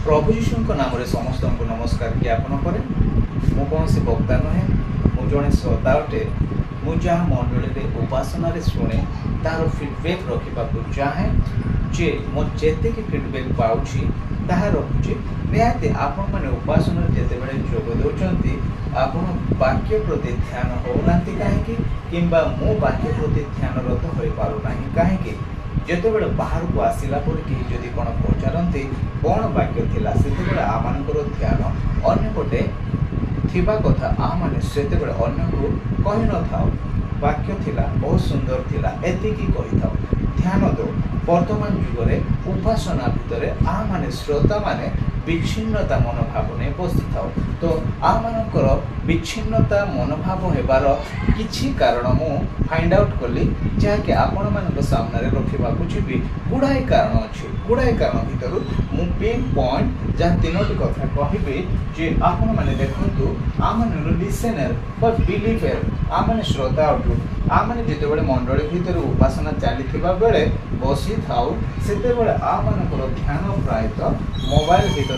प्रभु यीशु नाम समस्त को नमस्कार ज्ञापन करे। मु कौन वक्ता नुहे, मु जड़े श्रोता अटे। मु जहाँ मंडली उपासना शुणे तार फीडबैक रखा चाहे जे मो जेतिक फीडबैक पाऊँगी ताहा रखुची। निहाती आपण मैंने उपासना जिते बड़े जोग दौरान आपण वाक्य प्रति ध्यान होना कहीं किंबा मो वाक्य प्रति ध्यानरत हो पारना कहीं जिते बड़े बाहर को आसला पर कहीं जदि कौन पचारती कौन वाक्य थिला से आमानकर ध्यान अन्यपटे थिबा कथा आम से अन्य को कही न था वाक्य थिला बहुत सुंदर थिला एतिकी कही था। ध्यान दो वर्तमान जुगरे उपासना भितर आम श्रोता माने विच्छिन्नता मनोभाव नहीं बसी था। तो आमर विच्छिन्नता मनोभाव होबार किछि कारण मु फाइंड आउट कली जहाँकि आपण मान सामने रखा जी गुड़ाए कारण अच्छे। गुड़ाए कारण भितर मु पिन पॉइंट जहाँ तीनोटी कथा कहबी जे आपण मैंने देखु आम लिसनर बिलीवर आम श्रोता अटू आम जिते बड़े मंडली भितर उपासना चली बेले बसी था से आमर ध्यान प्रायतः मोबाइल भितर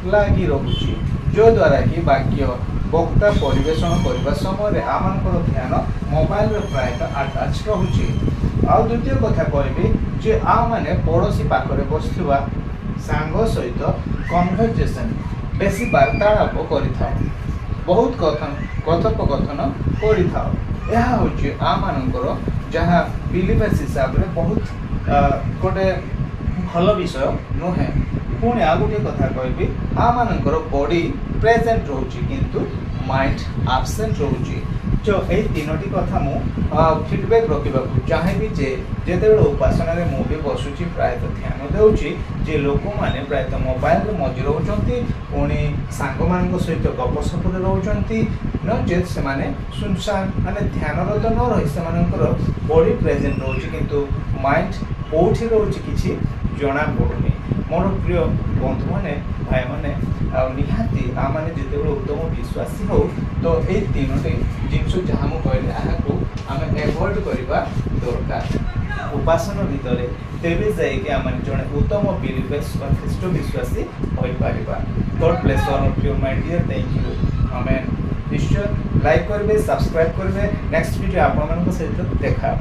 लगी रोचे जो द्वारा कि वाक्य वक्ता परिवेशन करने समय आमर ध्यान मोबाइल प्रायतः आटाच रोचे। आउ द्वितीय कथा कहबी जे आने पड़ोशी पाखरे बसुवा सांग सहित कन्वर्सेशन बेसी वार्तालाप कर बहुत कथोपकथन कर आमर जहाँ बिलीवर्स हिसाब से बहुत गोटे भल विषय नुहे। पुणी आ गोटे कथा कहबी आमर बॉडी प्रेजेंट रोचे किंतु माइंड आब्सेंट रोचे। जो ये तीनोटी कथा मु फीडबैक रखा चाहेबी जे जिते उपासना मुझे बसुची प्रायतः ध्यान दूची जे लोक मैंने प्रायतः मोबाइल मझे रोचती पुणी सांग मान सहित गपसपर रोचती नचेत से सुनसान माने ध्यानरत न रही से बॉडी प्रेजेंट रोचे किंतु माइंड कौटी रोचे किसी जना पड़ुनी। मोर प्रिय बंधु मैंने भाई मैंने निहाती आम मैंने जिते उत्तम विश्वासी हो तो ये तीनोटी जिनस जहाँ मुझे कहली आम एवॉइड करवा दरकार उपासना भितर तेरे जाइए आम जड़े उत्तम बिलीवर्स ख्रीष्ट विश्वासी हो पार। God bless all of you my dear, thank you. Amen. निश्चय लाइक करेंगे, सब्सक्राइब करेंगे। नेक्स्ट वीडियो आप सहित देखा।